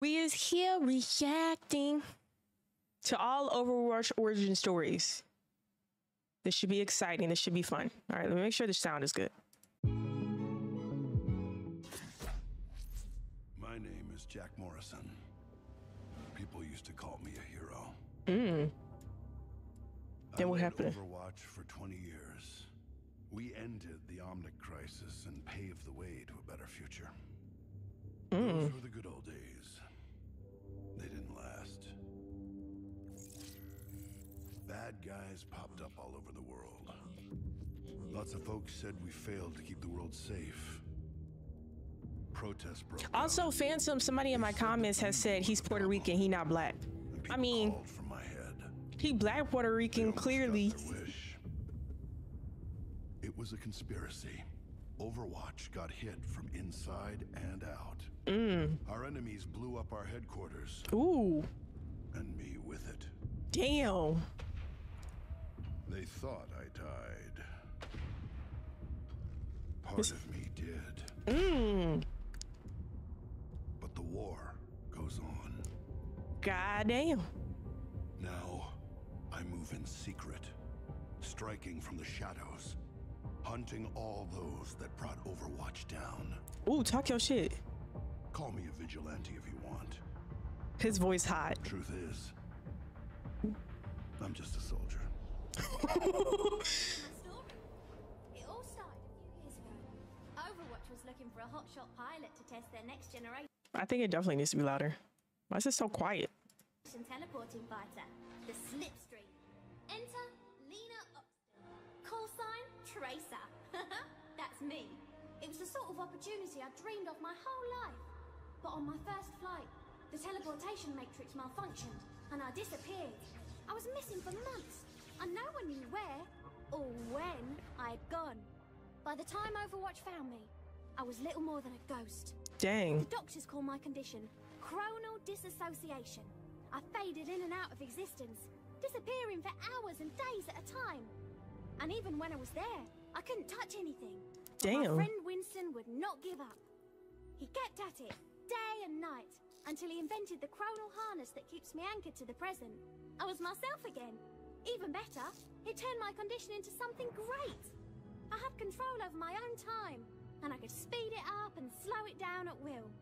We is here reacting to all Overwatch origin stories. This should be exciting. This should be fun. All right, let me make sure the sound is good. My name is Jack Morrison. People used to call me a hero. Then what happened? Overwatch for 20 years. We ended the Omnic crisis and paved the way to a better future. Those were the good old days. They didn't last. Bad guys popped up all over the world. Lots of folks said we failed to keep the world safe. Protests broke out. Also, Phantom, somebody in my comments has said he's Puerto Rican, he not black. I mean, called from my head. he black Puerto Rican, clearly. It was a conspiracy. Overwatch got hit from inside and out. Our enemies blew up our headquarters. Ooh, And me with it. damn. They thought I died. Part of me did. But the war goes on. God damn. Now, I move in secret, striking from the shadows, hunting all those that brought Overwatch down. Ooh, talk your shit. Call me a vigilante if you want. His voice hot. Truth is, I'm just a soldier. My story. It all started a few years ago. Overwatch was looking for a hotshot pilot to test their next generation I think it definitely needs to be louder. Why is it so quiet? teleporting fighter, the Slipstream. Enter Lena Upston. Call sign Tracer. That's me. It was the sort of opportunity I dreamed of my whole life. But on my first flight, the teleportation matrix malfunctioned and I disappeared. I was missing for months and no one knew where or when I had gone. By the time Overwatch found me, I was little more than a ghost. Dang. The doctors call my condition chronal disassociation. I faded in and out of existence, disappearing for hours and days at a time. And even when I was there, I couldn't touch anything. But Damn. my friend Winston would not give up. He kept at it, day and night, until he invented the chronal harness that keeps me anchored to the present. I was myself again. Even better, it turned my condition into something great. I had control over my own time, and I could speed it up and slow it down at will.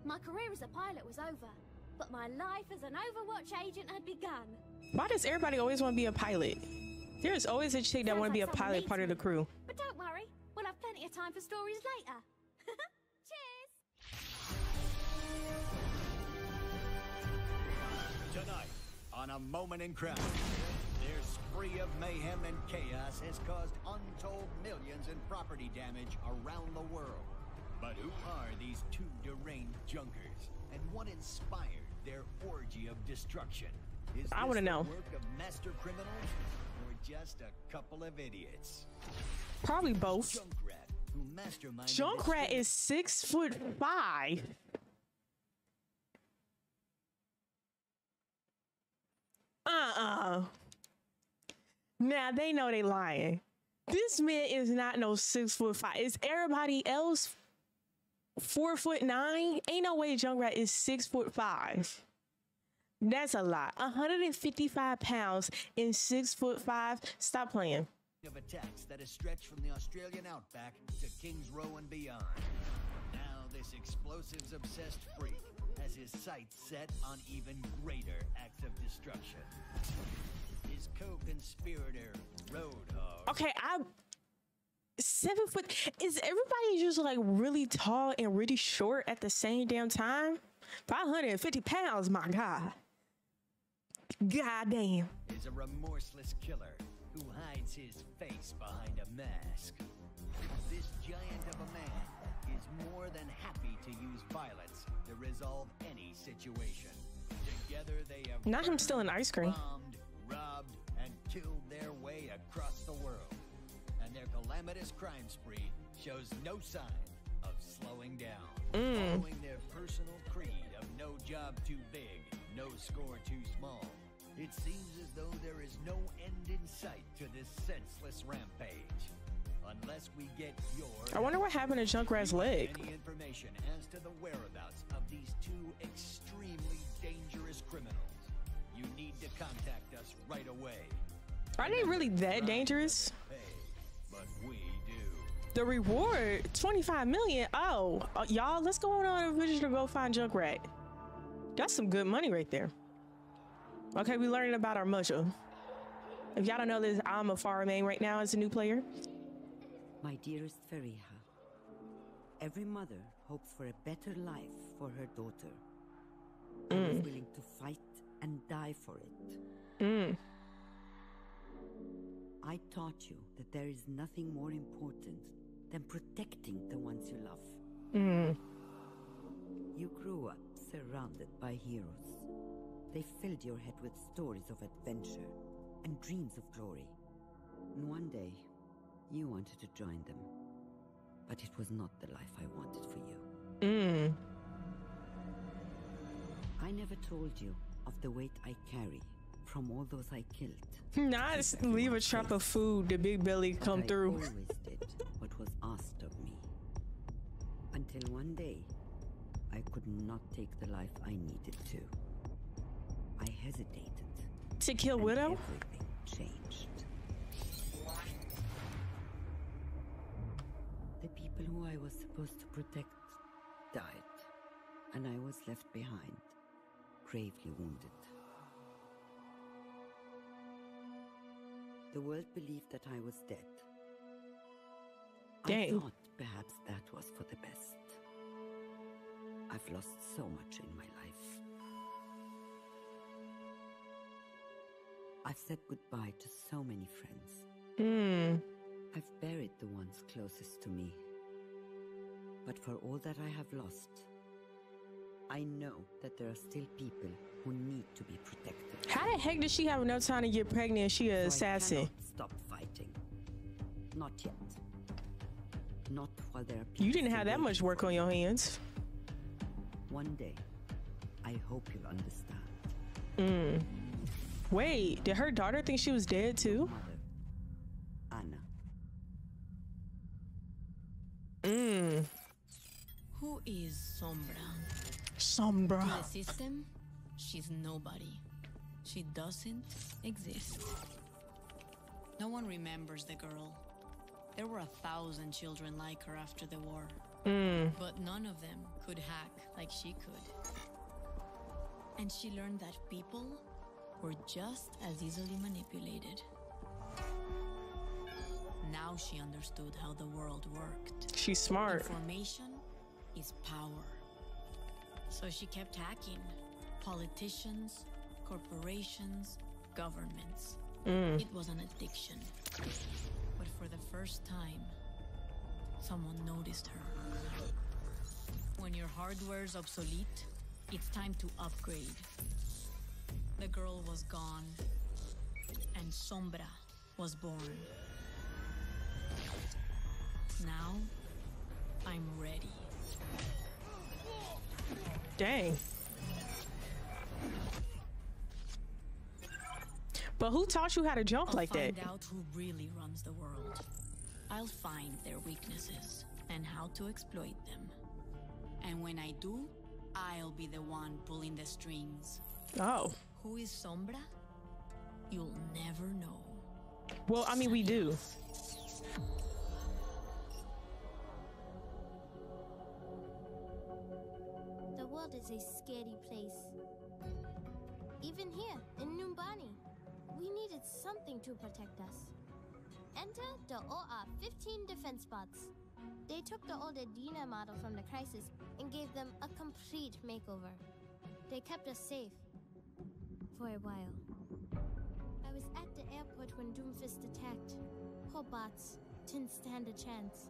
My career as a pilot was over, but my life as an Overwatch agent had begun. Why does everybody always want to be a pilot? There's always a chick that want to be a pilot part of the crew. But don't worry, we'll have plenty of time for stories later. Cheers! Tonight, on A Moment in Crime, their spree of mayhem and chaos has caused untold millions in property damage around the world. But who are these two deranged junkers, and what inspired their orgy of destruction? Is I want to know. the work of master criminals, or just a couple of idiots? Probably both. Junkrat, who masterminded this Junkrat thing. is 6'5". Now they know they lying. This man is not no 6'5". Is everybody else 4'9"? Ain't no way Junkrat is 6'5". That's a lot. 155 pounds and 6'5". Stop playing. Of attacks that has stretched from the Australian outback to Kings Row and beyond. Now this explosives obsessed freak has his sights set on even greater acts of destruction. His co-conspirator, Roadhog. Okay, 7 foot. Is everybody just like really tall and really short at the same damn time? 550 pounds, my God. God damn. Is a remorseless killer who hides his face behind a mask. This giant of a man is more than happy to use violence to resolve any situation. Together they have Not him stealing ice cream. bombed, robbed, and killed their way across the world. And their calamitous crime spree shows no sign of slowing down. Following their personal creed of no job too big, no score too small. It seems as though there is no end in sight to this senseless rampage. Unless we get your... I wonder what happened to Junkrat's leg. Any information as to the whereabouts of these two extremely dangerous criminals. You need to contact us right away. Are they really that dangerous? Pay, but we do. The reward, 25 million. Oh, y'all, let's go on a vision to go find Junkrat. That's some good money right there. Okay, we learning about our muscle. If y'all don't know this, I'm a far main right now as a new player. My dearest Fariha, every mother hopes for a better life for her daughter. I was willing to fight and die for it. I taught you that there is nothing more important than protecting the ones you love. You grew up surrounded by heroes. They filled your head with stories of adventure and dreams of glory. And one day, you wanted to join them. But it was not the life I wanted for you. I never told you of the weight I carry from all those I killed. Nice. Leave a trap of food. The big belly come I through. always did what was asked of me. Until one day, I could not take the life I needed to. I hesitated. To kill and Widow? Everything changed. The people who I was supposed to protect died, and I was left behind, gravely wounded. The world believed that I was dead. Dang. I thought perhaps that was for the best. I've lost so much in my life. I've said goodbye to so many friends. I've buried the ones closest to me. But for all that I have lost, I know that there are still people who need to be protected. How the heck does she have enough time to get pregnant? She an So assassin. I cannot stop fighting. Not yet. Not while there are people You didn't have still that much waiting work for on me. your hands. One day, I hope you'll understand. Wait, did her daughter think she was dead too? Mother, Anna. Who is Sombra? Sombra. To the system, she's nobody. She doesn't exist. No one remembers the girl. There were 1,000 children like her after the war. But none of them could hack like she could. And she learned that people were just as easily manipulated. Now she understood how the world worked. She's smart. Information is power. So she kept hacking politicians, corporations, governments. It was an addiction. But for the first time, someone noticed her. When your hardware's obsolete, it's time to upgrade. The girl was gone, and Sombra was born. Now, I'm ready. Dang. But who taught you how to jump like that? I'll find out who really runs the world. I'll find their weaknesses and how to exploit them. And when I do, I'll be the one pulling the strings. Oh. Who is Sombra? You'll never know. Well, I mean, we do. The world is a scary place. Even here, in Numbani, we needed something to protect us. Enter the OR-15 defense bots. They took the old Edina model from the Crisis and gave them a complete makeover. They kept us safe. For a while. I was at the airport when Doomfist attacked. Poor bots didn't stand a chance.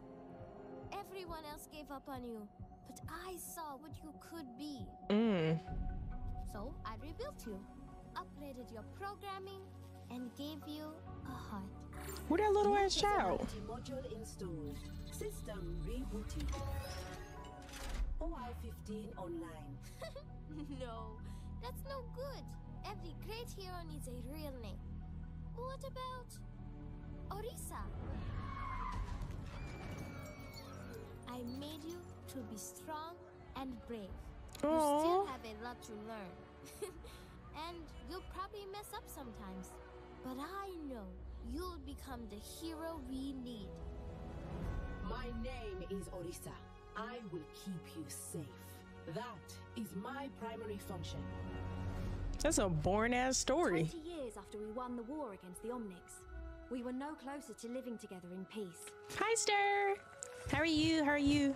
Everyone else gave up on you, but I saw what you could be. So I rebuilt you, upgraded your programming, and gave you a heart. Who that little ass child? Module installed. System rebooted. OR-15 online. No, that's no good. Every great hero needs a real name. What about Orisa? I made you to be strong and brave. You Aw. still have a lot to learn. And you'll probably mess up sometimes. But I know you'll become the hero we need. My name is Orisa. I will keep you safe. That is my primary function. That's a boring ass story. 20 years after we won the war against the Omnics, we were no closer to living together in peace. Hi, Stir. How are you? How are you?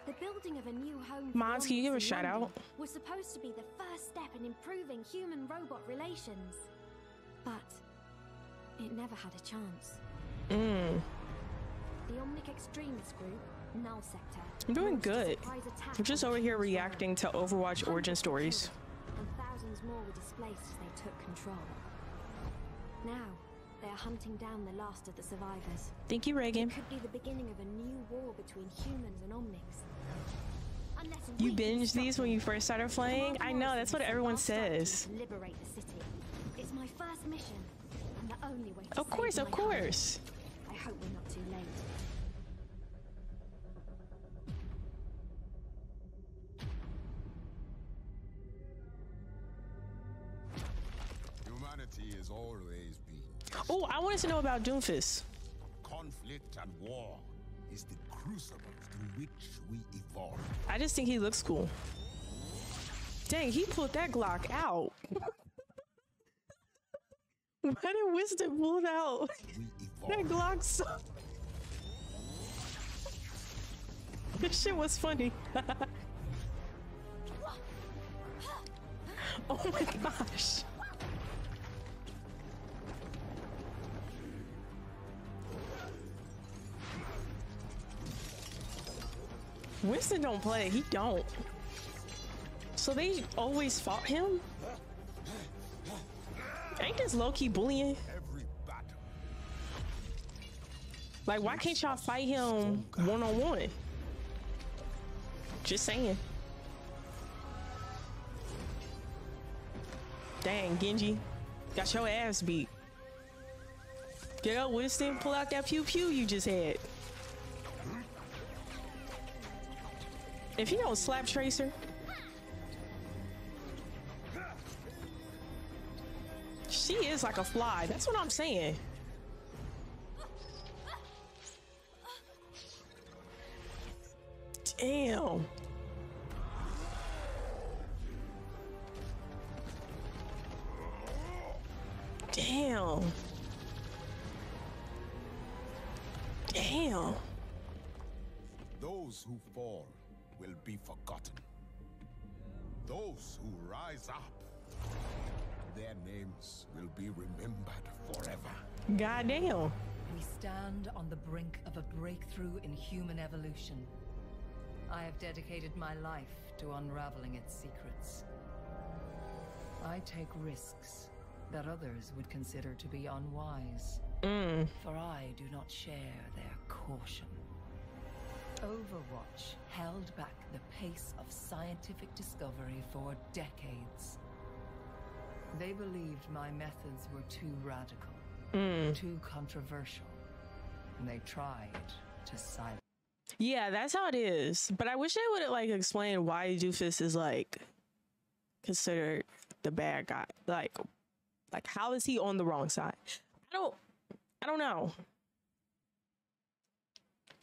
The building of a new home for Mods, can you give a Omnics in shout London out? was supposed to be the first step in improving human-robot relations. But it never had a chance. The Omnic extremist group, Null Sector, I'm doing launched a good. surprise attack I'm just on over the here King's reacting to Road. Overwatch origin Hundreds were stories. killed, and thousands more were displaced as they took control. Now, they are hunting down the last of the survivors. Thank you, Reagan. It could be the beginning of a new war between humans and Omnics. Unless You we can binged stop these when them. you first started playing? I know, that's what everyone says. Liberate the city. It's my first mission, and the only way to Of course, save of my home. course. I hope we're not too late. Humanity has always been. Oh, I wanted to know about Doomfist. Conflict and war is the crucible through which we evolve. I just think he looks cool. Dang, he pulled that Glock out. Why did Winston pull it out? We That evolve. Glock so... This shit was funny. Oh my gosh. Winston don't play, he don't. So they always fought him? Ain't this low-key bullying? Every battle. Like, why can't y'all fight him one-on-one? Just saying. Dang, Genji. Got your ass beat. Get up, Winston. Pull out that pew-pew you just had. If you don't slap Tracer. She is like a fly. That's what I'm saying. Damn. Damn. Damn. Those who fall will be forgotten. Those who rise up, their names will be remembered forever. Goddamn. We stand on the brink of a breakthrough in human evolution. I have dedicated my life to unraveling its secrets. I take risks that others would consider to be unwise, for I do not share their caution. Overwatch held back the pace of scientific discovery for decades. They believed my methods were too radical, too controversial, and they tried to silence. Yeah, that's how it is. But I wish they would have like explained why Doofus is like considered the bad guy. Like how is he on the wrong side? I don't know.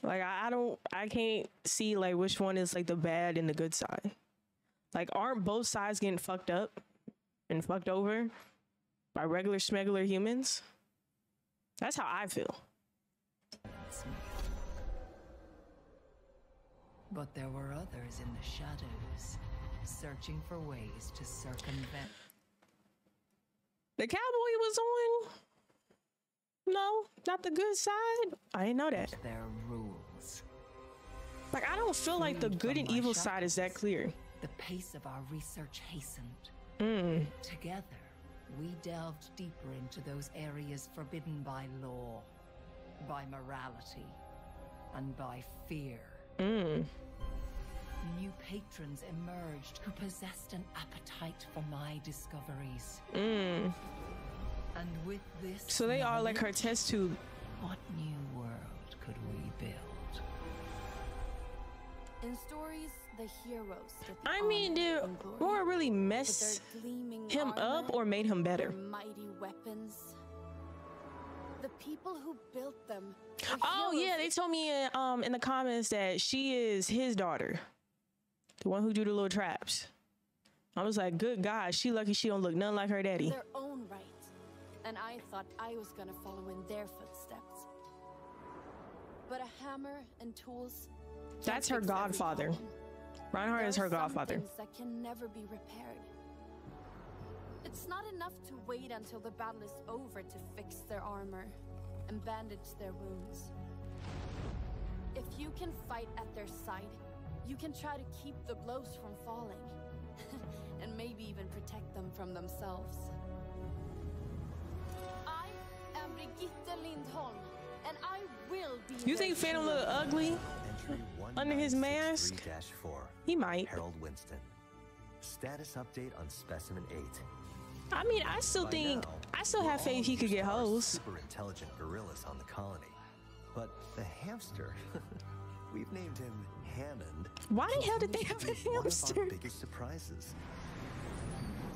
Like I can't see like which one is like the bad and the good side. Like aren't both sides getting fucked up and fucked over by regular smuggler humans? That's how I feel. But there were others in the shadows, searching for ways to circumvent. The cowboy was on? No, not the good side. I didn't know that. Their rules. Like I don't feel like the Freed good from and my evil side is that shackles, clear. The pace of our research hastened. Together, we delved deeper into those areas forbidden by law, by morality, and by fear. New patrons emerged who possessed an appetite for my discoveries. And with this, So they are like her knowledge, test tube. what new world could we build? In stories, the heroes get the I mean, honor did and glory, Roar really but mess their gleaming him armor, up or made him better? their mighty weapons. The people who built them. were Oh heroes yeah, they told me in the comments that she is his daughter, the one who do the little traps. I was like, good God, she lucky she don't look nothing like her daddy. their own right. And I thought I was gonna follow in their footsteps. But a hammer and tools. can't That's her fix every godfather. problem. Reinhardt There is are her some godfather. things that can never be repaired. It's not enough to wait until the battle is over to fix their armor and bandage their wounds. If you can fight at their side, you can try to keep the blows from falling. And maybe even protect them from themselves. I am Brigitte Lindholm, and I will be You think Phantom look ugly under his mask? 963-4. He might. Harold Winston. Status update on Specimen 8. I mean, I still By think, now, I still we're have faith all he could used get to our hoes. Super intelligent gorillas on the colony. But the hamster, we've named him Hammond. Why the hell did they have a One of our hamster? biggest surprises.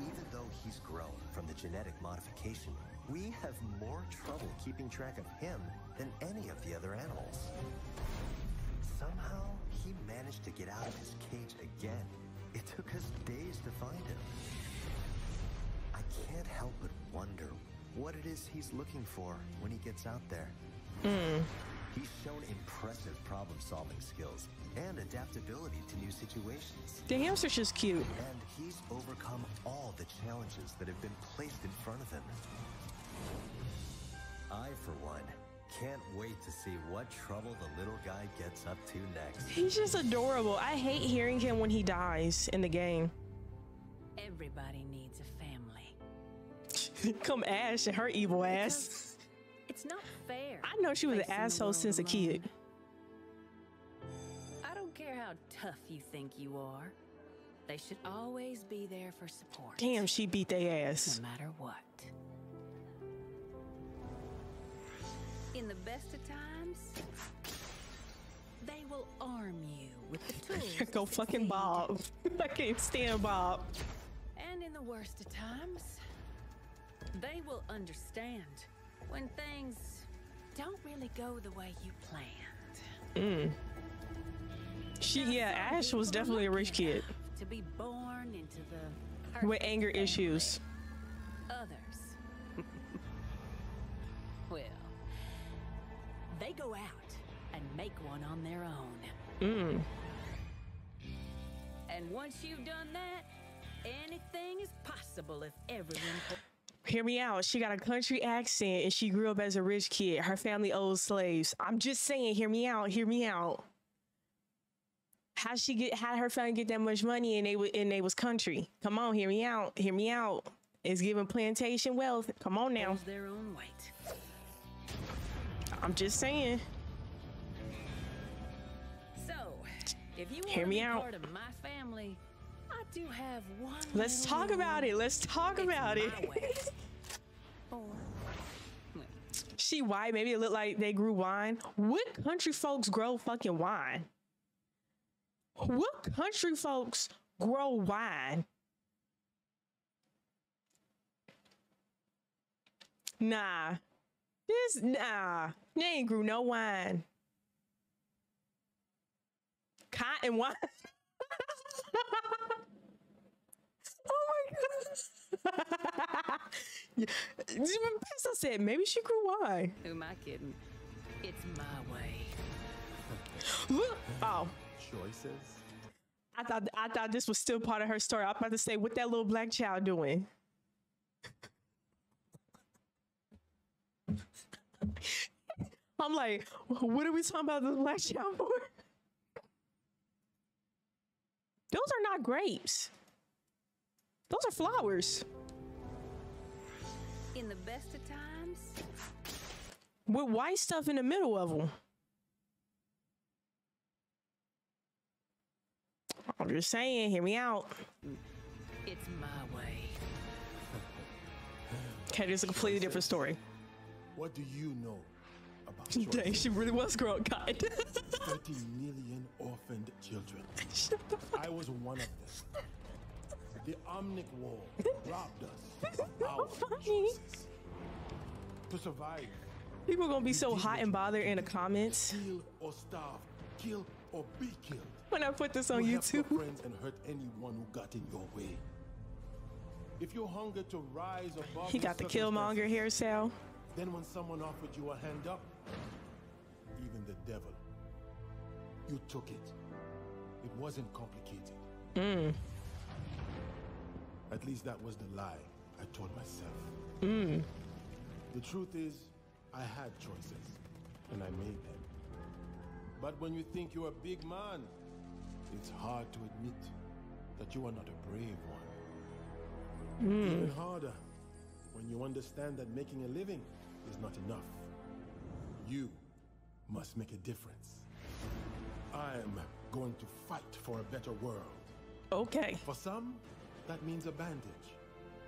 Even though he's grown from the genetic modification, we have more trouble keeping track of him than any of the other animals. Somehow, he managed to get out of his cage again. It took us days to find him. I can't help but wonder what it is he's looking for when he gets out there. He's shown impressive problem-solving skills and adaptability to new situations. The hamster's just cute. And he's overcome all the challenges that have been placed in front of him. I, for one, can't wait to see what trouble the little guy gets up to next. He's just adorable. I hate hearing him when he dies in the game. Everybody needs a family. Come Ash and her evil ass. It's not fair. I know she was an facing the asshole world since a kid. alone. I don't care how tough you think you are. They should always be there for support. Damn, she beat their ass. No matter what. In the best of times, they will arm you with the tools. Go to fucking succeed. Bob. I can't stand Bob. And in the worst of times, they will understand when things don't really go the way you planned. Ash was definitely a rich kid To be born into the with anger issues. others. Well, they go out and make one on their own. And once you've done that, anything is possible if everyone. Hear me out. She got a country accent and she grew up as a rich kid. Her family owes slaves. I'm just saying, hear me out. Hear me out. How her family get that much money and they was country? Come on, hear me out. Hear me out. It's giving plantation wealth. Come on now. Holds their own weight. I'm just saying. So, if you Hear want to me be out. part of my family, I do have one. Let's little talk about it. Let's talk about it. my way. Or She white. Maybe it looked like they grew wine. What country folks grow fucking wine? What country folks grow wine? Nah. They ain't grew no wine. Cotton wine. Oh my god. Pastor said maybe she grew wine. who am I kidding? It's my way. Look. Oh. Choices? I thought this was still part of her story. I was about to say, what that little black child doing? I'm like, what are we talking about this black child for? Those are not grapes. Those are flowers. In the best of times, With white stuff in the middle of them. I'm just saying, hear me out. it's my way. Okay, this is a completely different story. What do you know about choices? Dang, she really was growing cotton. 30 million orphaned children. I was one of them. The Omnic War robbed us of our choices. To survive, people gonna be so hot and bothered in the comments. Kill or starve, kill or be killed. When I put this on you YouTube. help your friends and hurt anyone who got in your way. If you're hungry to rise above, He got the Killmonger hairstyle. Then when someone offered you a hand up, even the devil, you took it. It wasn't complicated. At least that was the lie I told myself. The truth is, I had choices, and I made them. But when you think you're a big man, it's hard to admit that you are not a brave one. Even harder when you understand that making a living is not enough. You must make a difference. I'm going to fight for a better world. Okay. For some, that means a bandage.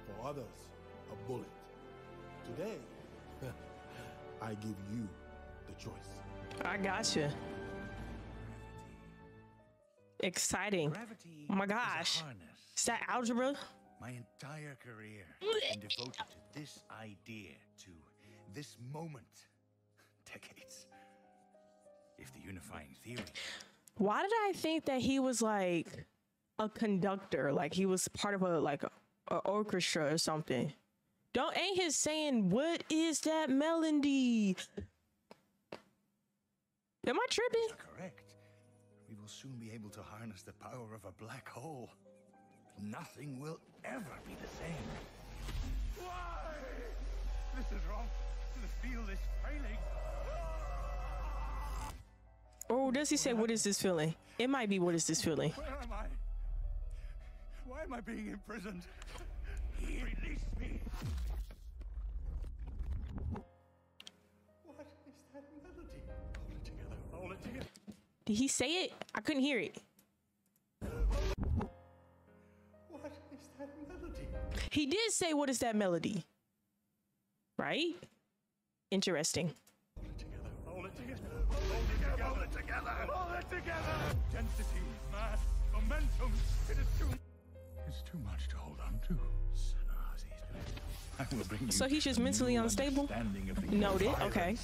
For others, a bullet. Today, I give you the choice. I gotcha. Exciting. Gravity Oh my gosh. is a harness. Is that algebra? My entire career has been devoted to this idea, to this moment. Decades. If the unifying theory. Why did I think that he was like a conductor? Like he was part of a orchestra or something. Ain't his saying, what is that melody? Am I tripping? Correct. We will soon be able to harness the power of a black hole. Nothing will ever be the same. Why? This is wrong. The field is failing. Or does he say, what is this feeling? It might be, what is this feeling? Where am I? Why am I being imprisoned? Release me. What is that melody? Hold it together. Hold it together. Did he say it? I couldn't hear it. What is that melody? He did say, what is that melody? Right? Interesting. Hold it together. Hold it together. Hold it together. Hold it together. Density, mass, momentum. It is too. It's too much to hold on to. I will bring you So he's just mentally unstable? Noted. Okay.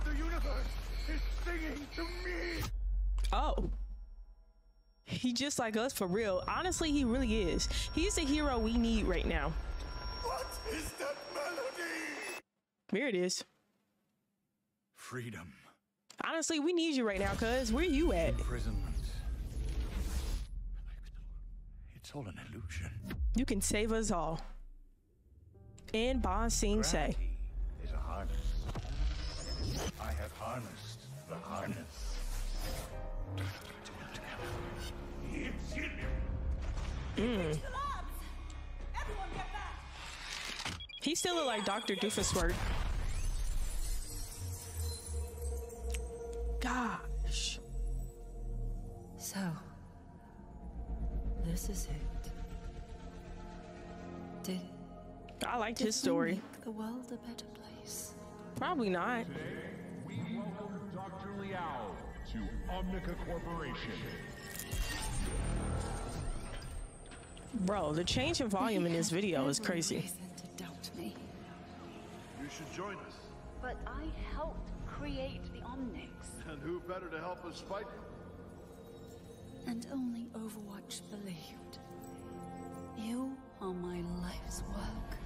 The universe is singing to me. Oh. He just like us for real. Honestly, he really is. He's the hero we need right now. What is that melody? There it is. Freedom. Honestly, we need you right now, cuz. Where you at? Imprisonment. It's all an illusion. You can save us all. And Ba Sing Se. Gravity is a harness. I have harnessed the harness. He still look like Dr. Doofenshmirtz. Gosh. So, this is it. Did I liked his story. make the world a better place? Probably not. Today, we welcome Dr. Liao to Omnica Corporation. Bro, the change in volume in this video is crazy. To doubt me. You should join us. But I helped create the Omnics. And who better to help us fight? And only Overwatch believed. You are my life's work.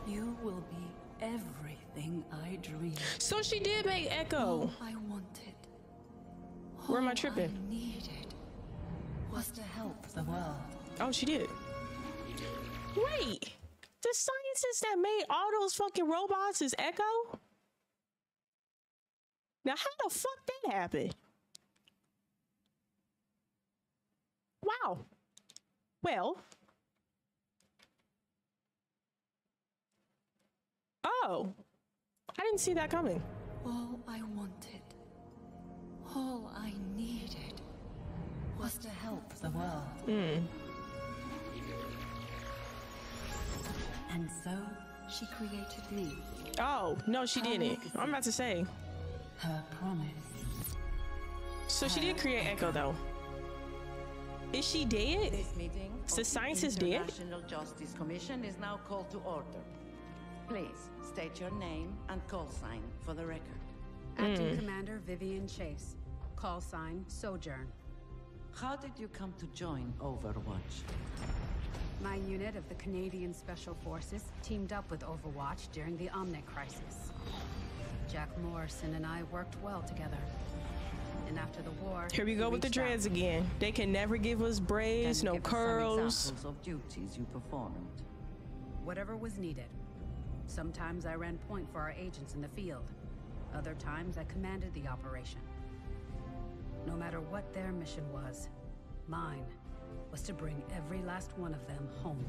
You will be everything I dreamed. So she did make Echo. All I wanted. Where am I tripping? All I needed was to help the world. Oh, she did. Wait, the scientists that made all those fucking robots is Echo? Now, how the fuck that happened? Wow. Well. Oh, I didn't see that coming. All I wanted, all I needed was to help the world. And so she created me. Oh, no, she didn't. I'm about to say. Her promise. So she did create Echo, though. Is she dead? This meeting So of science the is dead? International Justice Commission is now called to order. Please state your name and call sign for the record. Acting Commander Vivian Chase. Call sign Sojourn. How did you come to join Overwatch? My unit of the Canadian Special Forces teamed up with Overwatch during the Omnic crisis. Jack Morrison and I worked well together. And after the war, Here we go with the reached out. dreads again. They can never give us braids, Can you no give us some curls. examples of duties you performed? Whatever was needed. Sometimes I ran point for our agents in the field. Other times I commanded the operation. No matter what their mission was, mine was to bring every last one of them home.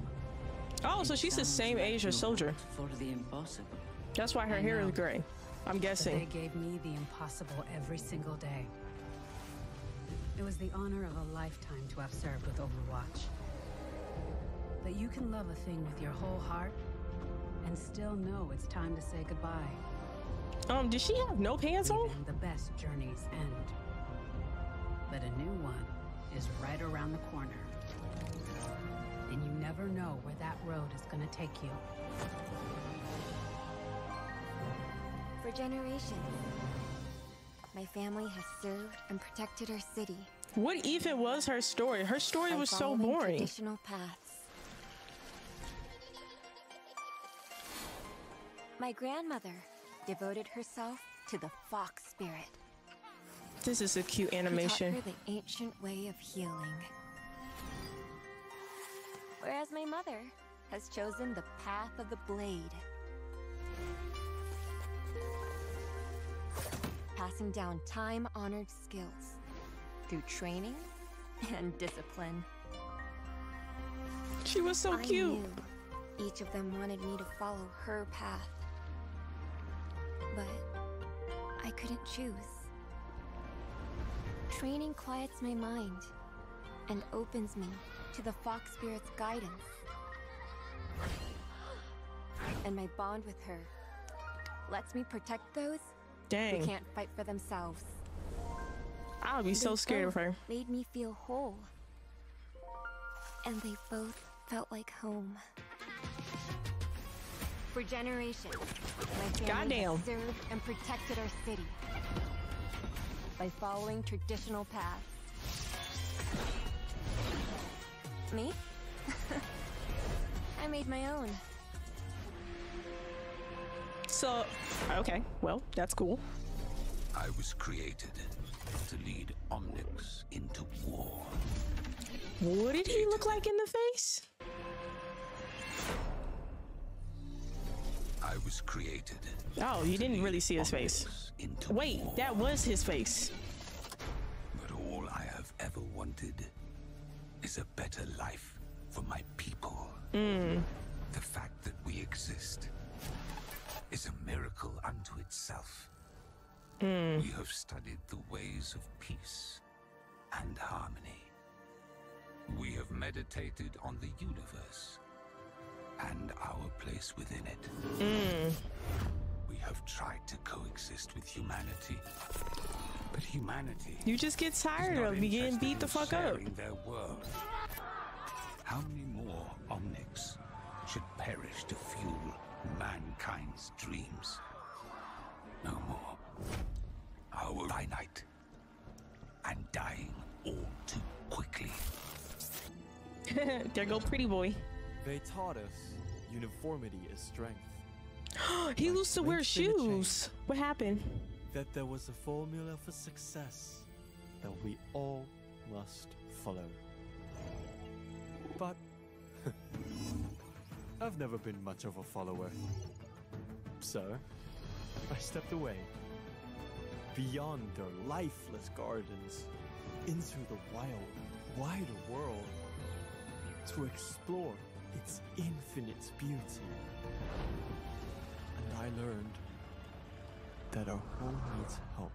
Oh, so she's the same age as Soldier. For the impossible. That's why her I hair know. is gray. I'm But guessing. they gave me the impossible every single day. It was the honor of a lifetime to have served with Overwatch. But you can love a thing with your whole heart and still know it's time to say goodbye. Did she have no pants on? Even the best journeys end. But a new one is right around the corner. And you never know where that road is gonna take you. For generations, my family has served and protected our city. What even was her story? Her story by was so following boring. Traditional paths. My grandmother devoted herself to the fox spirit. This is a cute who animation. taught her the ancient way of healing. Whereas my mother has chosen the path of the blade. Passing down time-honored skills through training and discipline. She was so I cute. knew each of them wanted me to follow her path. But I couldn't choose. Training quiets my mind and opens me to the fox spirit's guidance. And my bond with her lets me protect those Dang. who can't fight for themselves. I would be so They scared of both her. Made me feel whole. And they both felt like home. For generations, my family Goddamn. has served and protected our city by following traditional paths. Me? I made my own. So, okay, well, that's cool. I was created to lead Omnics into war. What did he look like in the face? I was created. Oh, you didn't really see his face. Wait, that was his face. But all I have ever wanted is a better life for my people. The fact that we exist is a miracle unto itself. We have studied the ways of peace and harmony. We have meditated on the universe and our place within it. We have tried to coexist with humanity, but humanity You just get tired is not of me getting interested beat the in fuck up. sharing their world. How many more Omnics should perish to fuel mankind's dreams? No more. Our finite and dying all too quickly. There go pretty boy. They taught us uniformity is strength. He used to wear links in the chain. shoes. What happened? That there was a formula for success that we all must follow. But I've never been much of a follower. So I stepped away beyond their lifeless gardens into the wild, wider world to explore its infinite beauty. And I learned that our home needs help.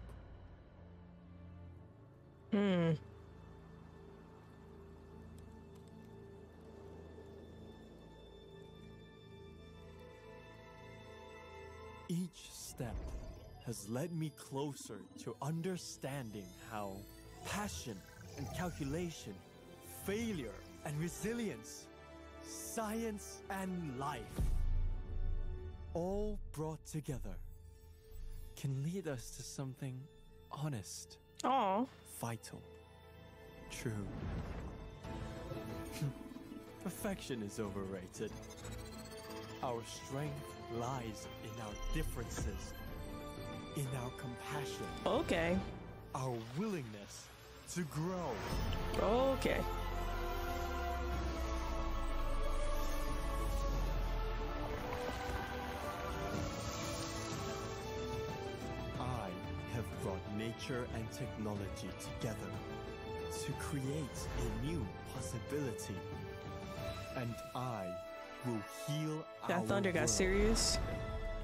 step has led me closer to understanding how passion and calculation, failure and resilience, science and life, all brought together, can lead us to something honest, vital, true. Perfection is overrated. Our strength lies in our differences, in our compassion. Okay. Our willingness to grow. Okay. I have brought nature and technology together to create a new possibility. And I will heal That our thunder got world. serious.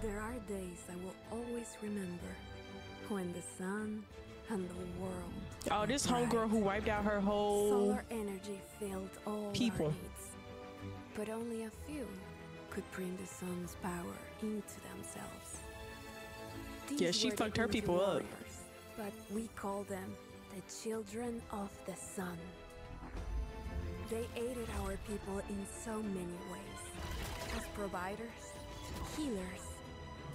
There are days I will always remember when the sun and the world. Oh, this were bright. homegirl who wiped out her whole Solar energy filled all people. our needs, but only a few could bring the sun's power into themselves. Yeah, she were the fucked her Inti people up. warriors, but we call them the children of the sun. They aided our people in so many ways, as providers, healers,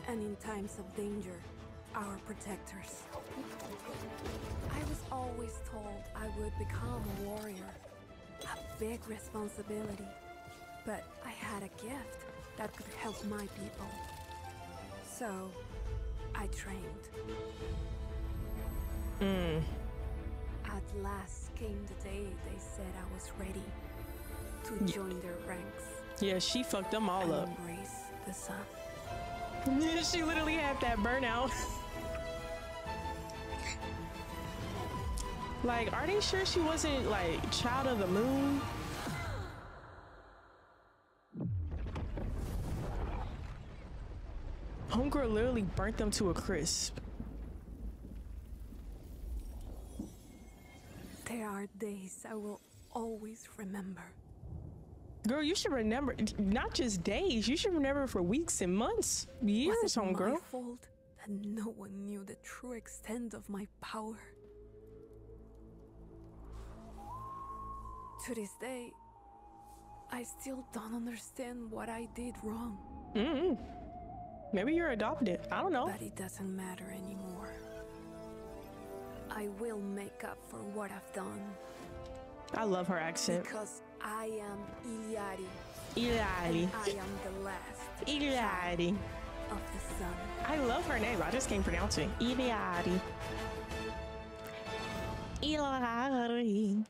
and in times of danger, our protectors. I was always told I would become a warrior, a big responsibility, but I had a gift that could help my people. So, I trained. At last came the day they said I was ready to join their ranks. Yeah, she fucked them all and up. embrace the sun. Yeah, she literally had that burnout. Like, are they sure she wasn't like child of the moon? Homegirl literally burnt them to a crisp. There are days I will always remember. Girl, you should remember not just days, you should remember for weeks and months, years, Was it my homegirl. fault that no one knew the true extent of my power? To this day, I still don't understand what I did wrong. Maybe you're adopted. I don't know. But it doesn't matter anymore. I will make up for what I've done. I love her accent. Because I am Iliari. Iliari. And I am the last Iliari. of the sun. I love her name. I just can't pronounce it. Iliari. Iliari.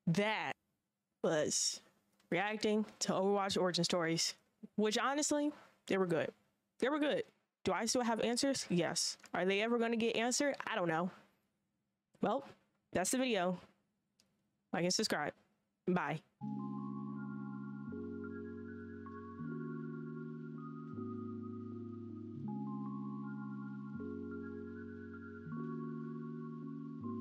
That was reacting to Overwatch origin stories, which honestly, they were good. They were good. Do I still have answers? Yes. Are they ever going to get answered? I don't know. Well, that's the video. Like and subscribe. Bye.